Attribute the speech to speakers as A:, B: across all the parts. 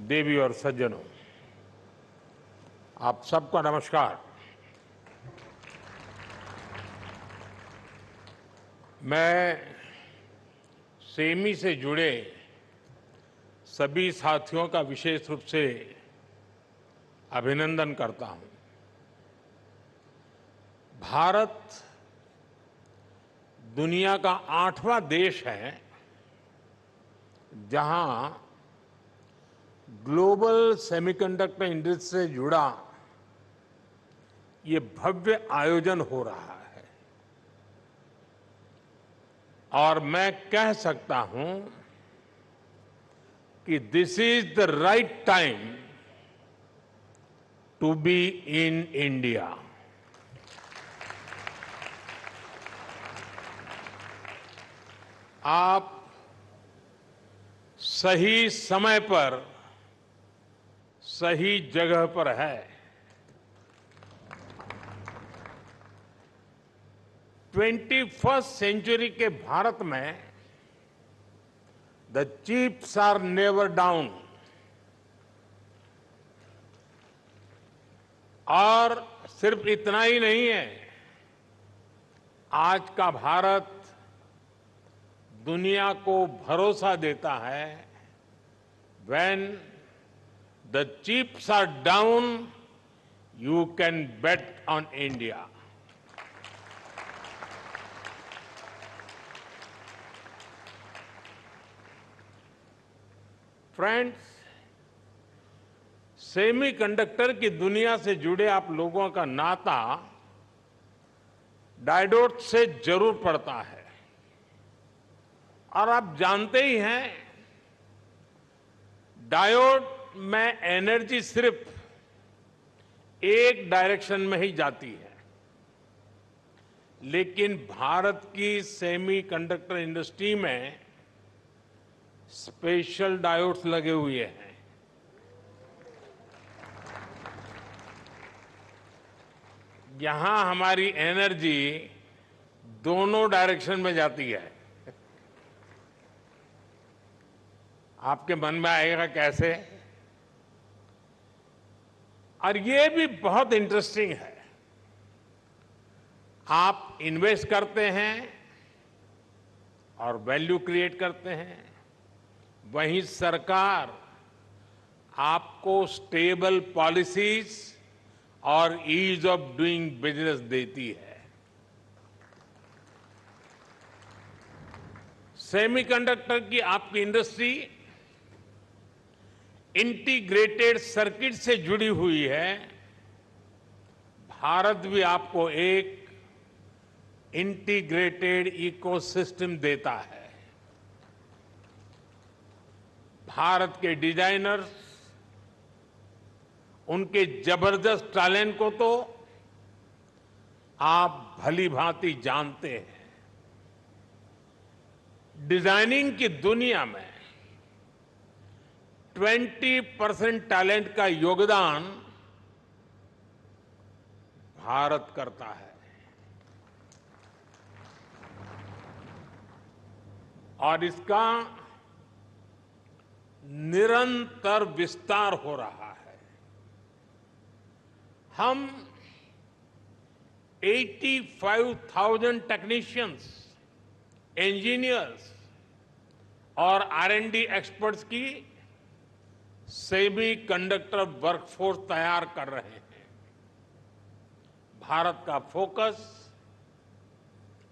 A: देवी और सज्जनों, आप सबका नमस्कार। मैं सेमी से जुड़े सभी साथियों का विशेष रूप से अभिनंदन करता हूं। भारत दुनिया का 8वां देश है जहां ग्लोबल सेमीकंडक्टर इंडस्ट्री से जुड़ा ये भव्य आयोजन हो रहा है और मैं कह सकता हूं कि this is the right time to be in India. आप सही समय पर सही जगह पर है। 21st सेंचुरी के भारत में the chips are never down और सिर्फ इतना ही नहीं है, आज का भारत दुनिया को भरोसा देता है when the chips are down you can bet on India. Friends, semiconductor की दुनिया से जुड़े आप लोगों का नाता डायोड से जरूर पड़ता है और आप जानते ही हैं, डायोड में एनर्जी सिर्फ एक डायरेक्शन में ही जाती है, लेकिन भारत की सेमीकंडक्टर इंडस्ट्री में स्पेशल डायोड्स लगे हुए हैं। यहां हमारी एनर्जी दोनों डायरेक्शन में जाती है। आपके मन में आएगा कैसे? और ये भी बहुत इंटरेस्टिंग है। आप इन्वेस्ट करते हैं और वैल्यू क्रिएट करते हैं, वहीं सरकार आपको स्टेबल पॉलिसीज और ईज ऑफ डूइंग बिजनेस देती है। सेमीकंडक्टर की आपकी इंडस्ट्री इंटीग्रेटेड सर्किट से जुड़ी हुई है। भारत भी आपको एक इंटीग्रेटेड इकोसिस्टम देता है। भारत के डिजाइनर्स, उनके जबरदस्त टैलेंट को तो आप भली भांति जानते हैं। डिजाइनिंग की दुनिया में 20% टैलेंट का योगदान भारत करता है और इसका निरंतर विस्तार हो रहा है। हम 85,000 टेक्नीशियंस, इंजीनियर्स और R&D एक्सपर्ट्स की सेमीकंडक्टर वर्कफोर्स तैयार कर रहे हैं। भारत का फोकस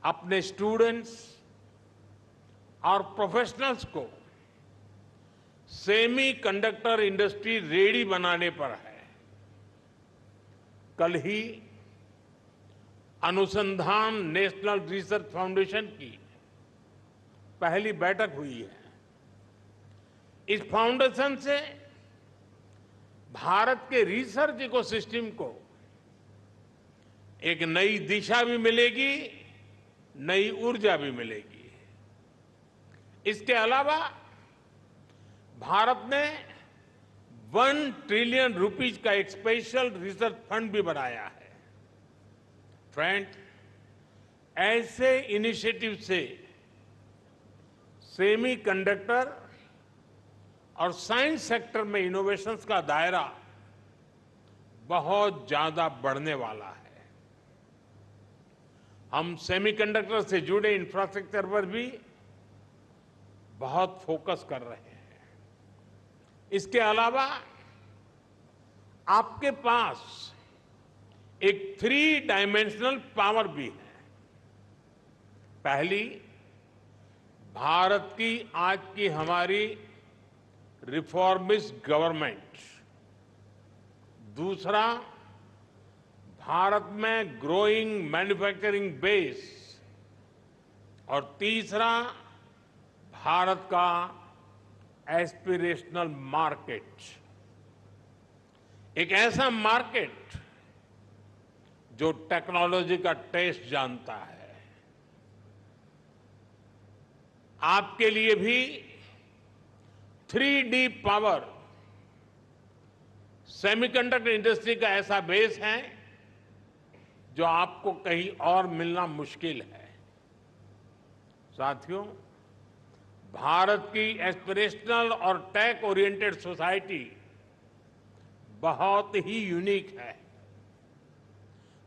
A: अपने स्टूडेंट्स और प्रोफेशनल्स को सेमीकंडक्टर इंडस्ट्री रेडी बनाने पर है। कल ही अनुसंधान नेशनल रिसर्च फाउंडेशन की पहली बैठक हुई है। इस फाउंडेशन से भारत के रिसर्च इकोसिस्टम को एक नई दिशा भी मिलेगी, नई ऊर्जा भी मिलेगी। इसके अलावा भारत ने 1 ट्रिलियन रुपीज का एक स्पेशल रिसर्च फंड भी बनाया है। फ्रेंड, ऐसे इनिशिएटिव से सेमीकंडक्टर और साइंस सेक्टर में इनोवेशंस का दायरा बहुत ज्यादा बढ़ने वाला है। हम सेमीकंडक्टर से जुड़े इंफ्रास्ट्रक्चर पर भी बहुत फोकस कर रहे हैं। इसके अलावा आपके पास एक 3 डायमेंशनल पावर भी है। पहली, भारत की आज की हमारी रिफॉर्मिस्ट गवर्नमेंट। दूसरा, भारत में ग्रोइंग मैन्युफैक्चरिंग बेस। और तीसरा, भारत का एस्पिरेशनल मार्केट। एक ऐसा मार्केट जो टेक्नोलॉजी का टेस्ट जानता है। आपके लिए भी 3D पावर, सेमीकंडक्टर इंडस्ट्री का ऐसा बेस है जो आपको कहीं और मिलना मुश्किल है। साथियों, भारत की एस्पिरेशनल और टेक ओरिएंटेड सोसाइटी बहुत ही यूनिक है।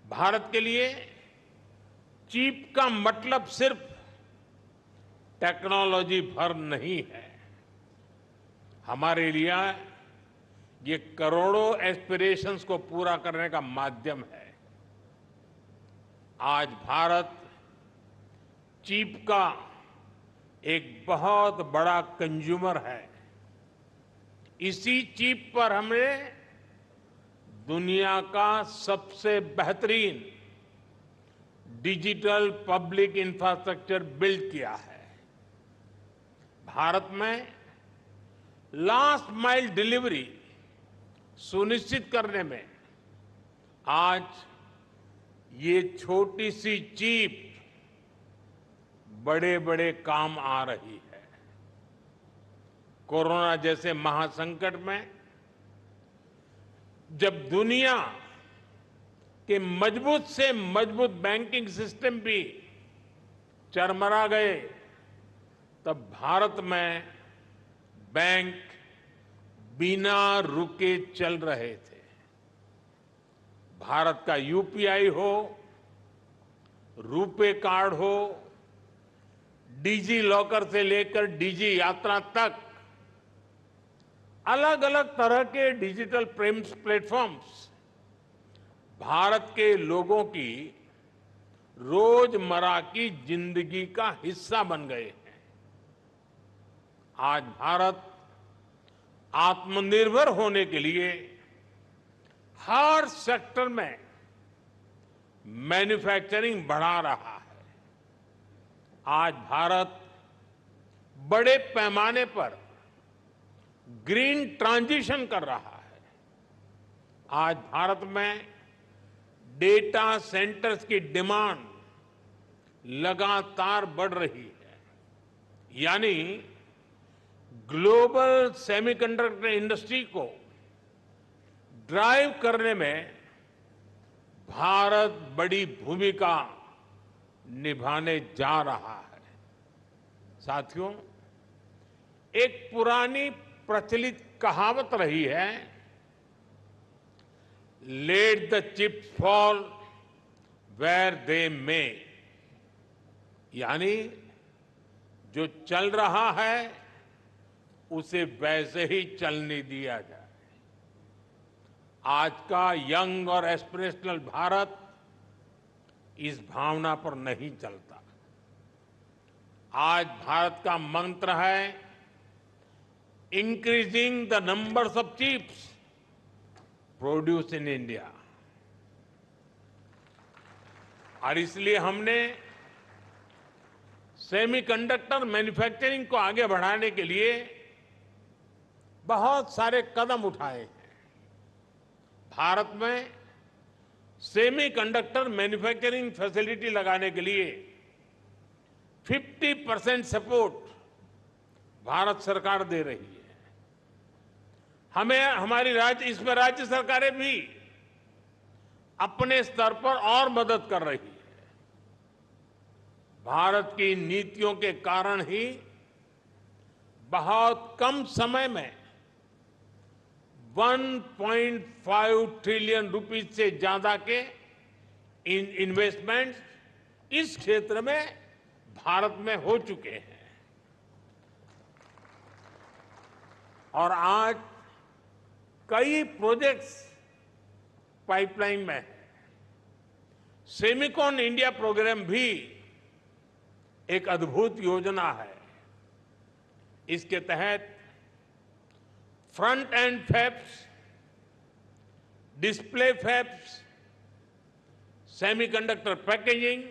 A: भारत के लिए चिप का मतलब सिर्फ टेक्नोलॉजी भर नहीं है। हमारे लिए ये करोड़ों एस्पिरेशंस को पूरा करने का माध्यम है। आज भारत चिप का एक बहुत बड़ा कंज्यूमर है। इसी चिप पर हमने दुनिया का सबसे बेहतरीन डिजिटल पब्लिक इंफ्रास्ट्रक्चर बिल्ड किया है। भारत में लास्ट माइल डिलीवरी सुनिश्चित करने में आज ये छोटी सी चिप बड़े बड़े काम आ रही है। कोरोना जैसे महासंकट में जब दुनिया के मजबूत से मजबूत बैंकिंग सिस्टम भी चरमरा गए, तब भारत में बैंक बिना रुके चल रहे थे। भारत का यूपीआई हो, रुपे कार्ड हो, डिजी लॉकर से लेकर डिजी यात्रा तक अलग अलग तरह के डिजिटल प्लेटफॉर्म्स भारत के लोगों की रोजमर्रा की जिंदगी का हिस्सा बन गए हैं। आज भारत आत्मनिर्भर होने के लिए हर सेक्टर में मैन्युफैक्चरिंग बढ़ा रहा है। आज भारत बड़े पैमाने पर ग्रीन ट्रांजिशन कर रहा है। आज भारत में डेटा सेंटर्स की डिमांड लगातार बढ़ रही है। यानी ग्लोबल सेमीकंडक्टर इंडस्ट्री को ड्राइव करने में भारत बड़ी भूमिका निभाने जा रहा है। साथियों, एक पुरानी प्रचलित कहावत रही है, let the chips fall where they may. यानी जो चल रहा है उसे वैसे ही चलने दिया जाए। आज का यंग और एस्पिरेशनल भारत इस भावना पर नहीं चलता। आज भारत का मंत्र है increasing the numbers of chips produce in India. और इसलिए हमने सेमीकंडक्टर मैन्युफैक्चरिंग को आगे बढ़ाने के लिए बहुत सारे कदम उठाए हैं। भारत में सेमीकंडक्टर मैन्युफैक्चरिंग फैसिलिटी लगाने के लिए 50% सपोर्ट भारत सरकार दे रही है। इसमें राज्य सरकारें भी अपने स्तर पर और मदद कर रही है। भारत की नीतियों के कारण ही बहुत कम समय में 1.5 ट्रिलियन रुपीस से ज्यादा के इन्वेस्टमेंट इस क्षेत्र में भारत में हो चुके हैं और आज कई प्रोजेक्ट्स पाइपलाइन में है। सेमिकॉन इंडिया प्रोग्राम भी एक अद्भुत योजना है। इसके तहत front end fabs, display fabs, semiconductor packaging,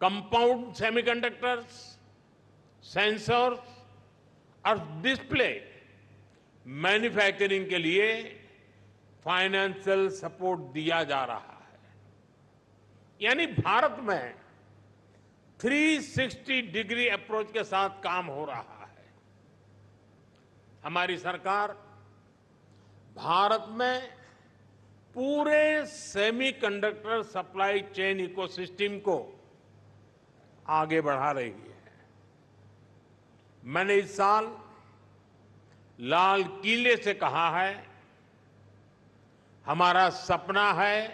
A: compound semiconductors, sensors और डिस्प्ले मैन्युफैक्चरिंग के लिए फाइनेंशियल सपोर्ट दिया जा रहा है। यानी भारत में 360 डिग्री अप्रोच के साथ काम हो रहा है। हमारी सरकार भारत में पूरे सेमीकंडक्टर सप्लाई चेन इकोसिस्टम को आगे बढ़ा रही है। मैंने इस साल लाल किले से कहा है, हमारा सपना है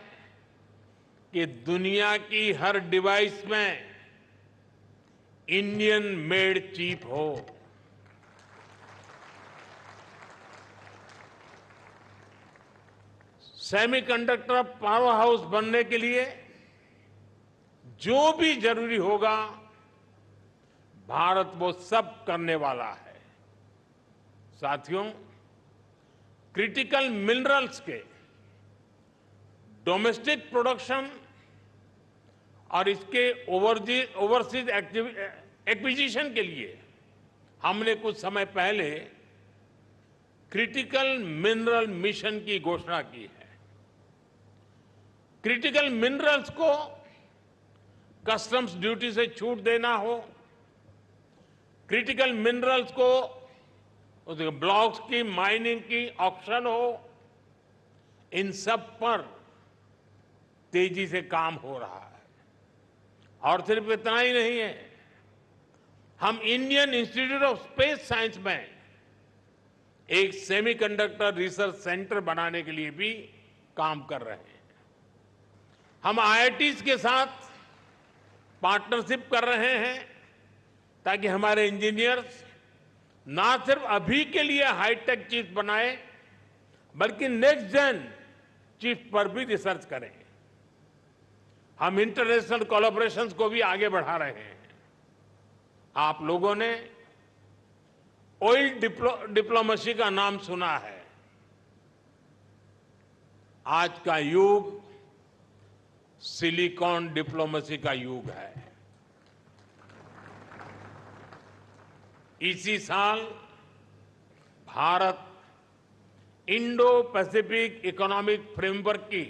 A: कि दुनिया की हर डिवाइस में इंडियन मेड चिप हो। सेमीकंडक्टर पावर हाउस बनने के लिए जो भी जरूरी होगा भारत वो सब करने वाला है। साथियों, क्रिटिकल मिनरल्स के डोमेस्टिक प्रोडक्शन और इसके ओवरसीज एक्विजिशन के लिए हमने कुछ समय पहले क्रिटिकल मिनरल मिशन की घोषणा की है। क्रिटिकल मिनरल्स को कस्टम्स ड्यूटी से छूट देना हो, क्रिटिकल मिनरल्स को उसके ब्लॉक्स की माइनिंग की ऑक्शन हो, इन सब पर तेजी से काम हो रहा है। और सिर्फ इतना ही नहीं है, हम Indian institute of space science में एक सेमीकंडक्टर रिसर्च सेंटर बनाने के लिए भी काम कर रहे हैं। हम आईआईटीज के साथ पार्टनरशिप कर रहे हैं ताकि हमारे इंजीनियर्स ना सिर्फ अभी के लिए हाईटेक चिप्स बनाए बल्कि नेक्स्ट जेन चिप्स पर भी रिसर्च करें। हम इंटरनेशनल कोलैबोरेशंस को भी आगे बढ़ा रहे हैं। आप लोगों ने ऑयल डिप्लोमेसी का नाम सुना है। आज का युग सिलिकॉन डिप्लोमेसी का युग है। इसी साल Bharat Indo Pacific economic framework की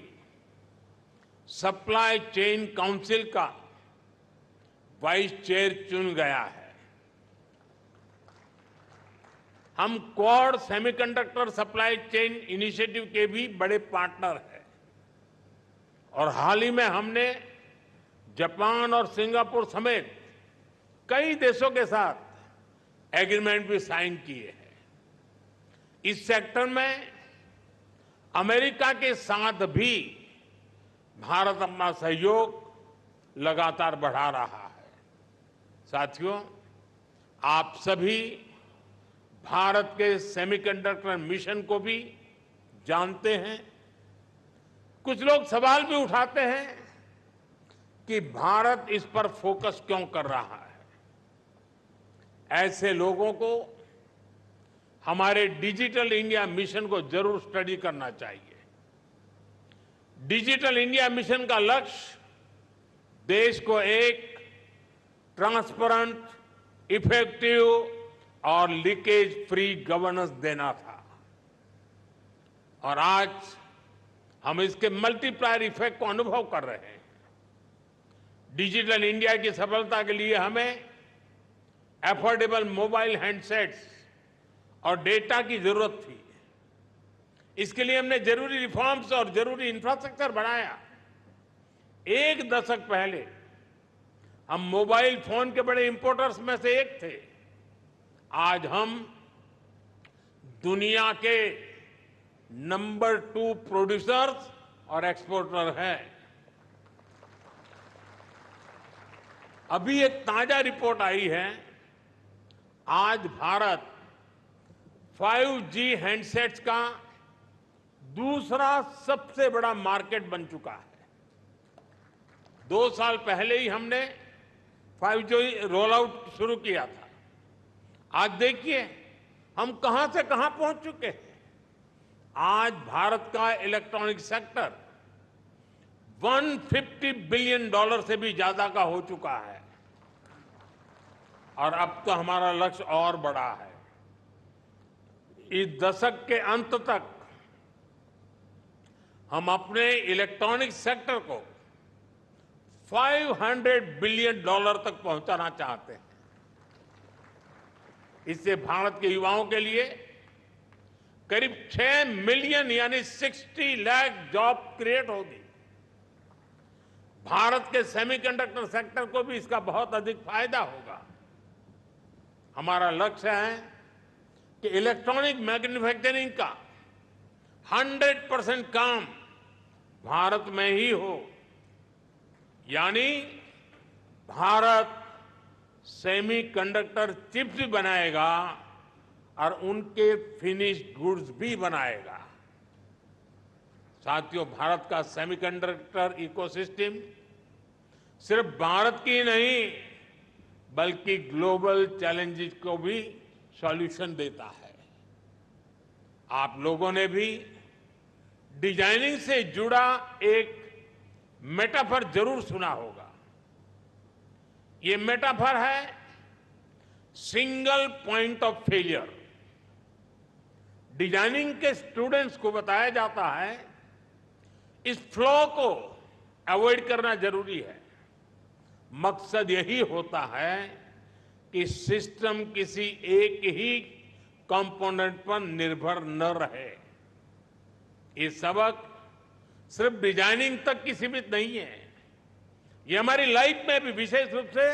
A: सप्लाई चेन काउंसिल का वाइस चेयर चुन गया है। हम quad semiconductor supply chain initiative के भी बड़े पार्टनर हैं और हाल ही में हमने जापान और सिंगापुर समेत कई देशों के साथ एग्रीमेंट भी साइन किए हैं। इस सेक्टर में अमेरिका के साथ भी भारत अपना सहयोग लगातार बढ़ा रहा है। साथियों, आप सभी भारत के सेमीकंडक्टर मिशन को भी जानते हैं। कुछ लोग सवाल भी उठाते हैं कि भारत इस पर फोकस क्यों कर रहा है। ऐसे लोगों को हमारे डिजिटल इंडिया मिशन को जरूर स्टडी करना चाहिए। डिजिटल इंडिया मिशन का लक्ष्य देश को एक ट्रांसपेरेंट, इफेक्टिव और लीकेज फ्री गवर्नेंस देना था और आज हम इसके मल्टीप्लायर इफेक्ट को अनुभव कर रहे हैं। डिजिटल इंडिया की सफलता के लिए हमें एफोर्डेबल मोबाइल हैंडसेट्स और डेटा की जरूरत थी। इसके लिए हमने जरूरी रिफॉर्म्स और जरूरी इंफ्रास्ट्रक्चर बनाया। एक दशक पहले हम मोबाइल फोन के बड़े इंपोर्टर्स में से एक थे। आज हम दुनिया के नंबर 2 प्रोड्यूसर्स और एक्सपोर्टर है। अभी एक ताजा रिपोर्ट आई है, आज भारत 5G हैंडसेट्स का दूसरा सबसे बड़ा मार्केट बन चुका है। 2 साल पहले ही हमने 5G रोल आउट शुरू किया था। आज देखिए हम कहां से कहां पहुंच चुके हैं। आज भारत का इलेक्ट्रॉनिक सेक्टर $150 बिलियन से भी ज्यादा का हो चुका है और अब तो हमारा लक्ष्य और बड़ा है। इस दशक के अंत तक हम अपने इलेक्ट्रॉनिक सेक्टर को $500 बिलियन तक पहुंचाना चाहते हैं। इससे भारत के युवाओं के लिए करीब 6 मिलियन यानी 60 लाख जॉब क्रिएट होगी। भारत के सेमीकंडक्टर सेक्टर को भी इसका बहुत अधिक फायदा होगा। हमारा लक्ष्य है कि इलेक्ट्रॉनिक मैन्युफैक्चरिंग का 100% काम भारत में ही हो, यानी भारत सेमीकंडक्टर चिप्स भी बनाएगा और उनके फिनिश्ड गुड्स भी बनाएगा। साथियों, भारत का सेमीकंडक्टर इकोसिस्टम सिर्फ भारत की नहीं बल्कि ग्लोबल चैलेंजेस को भी सॉल्यूशन देता है। आप लोगों ने भी डिजाइनिंग से जुड़ा एक मेटाफर जरूर सुना होगा। ये मेटाफर है single point of failure. Designing के स्टूडेंट्स को बताया जाता है इस फ्लो को अवॉइड करना जरूरी है। मकसद यही होता है कि सिस्टम किसी एक ही कंपोनेंट पर निर्भर न रहे। ये सबक सिर्फ डिजाइनिंग तक की सीमित नहीं है, ये हमारी लाइफ में भी, विशेष रूप से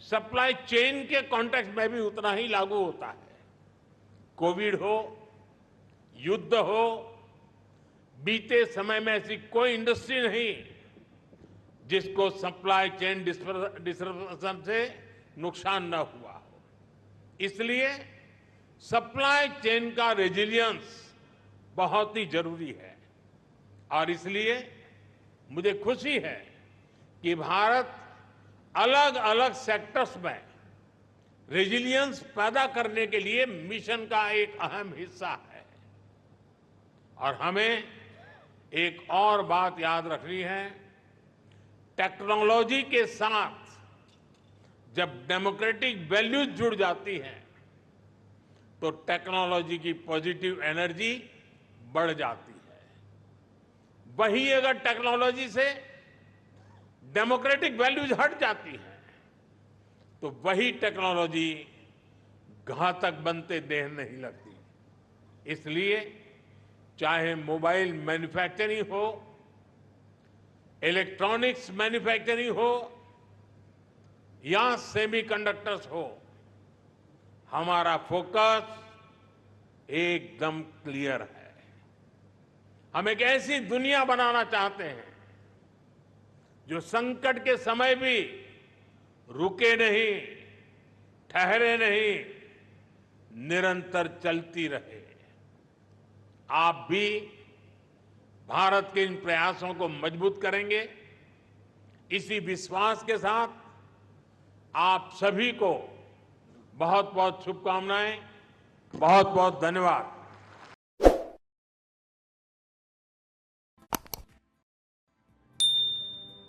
A: सप्लाई चेन के कॉन्टेक्स्ट में भी उतना ही लागू होता है। कोविड हो, युद्ध हो, बीते समय में ऐसी कोई इंडस्ट्री नहीं जिसको सप्लाई चेन डिस्ट्रप्शन से नुकसान न हुआ हो। इसलिए सप्लाई चेन का रेजिलियंस बहुत ही जरूरी है और इसलिए मुझे खुशी है कि भारत अलग अलग सेक्टर्स में रेजिलियंस पैदा करने के लिए मिशन का एक अहम हिस्सा है। और हमें एक और बात याद रखनी है, टेक्नोलॉजी के साथ जब डेमोक्रेटिक वैल्यूज जुड़ जाती हैं तो टेक्नोलॉजी की पॉजिटिव एनर्जी बढ़ जाती है। वही अगर टेक्नोलॉजी से डेमोक्रेटिक वैल्यूज हट जाती हैं तो वही टेक्नोलॉजी घातक बनते देर नहीं लगती। इसलिए चाहे मोबाइल मैन्युफैक्चरिंग हो, इलेक्ट्रॉनिक्स मैन्युफैक्चरिंग हो या सेमीकंडक्टर्स हो, हमारा फोकस एकदम क्लियर है। हम एक ऐसी दुनिया बनाना चाहते हैं जो संकट के समय भी रुके नहीं, ठहरे नहीं, निरंतर चलती रहे। आप भी भारत के इन प्रयासों को मजबूत करेंगे, इसी विश्वास के साथ आप सभी को बहुत बहुत शुभकामनाएं, बहुत बहुत धन्यवाद।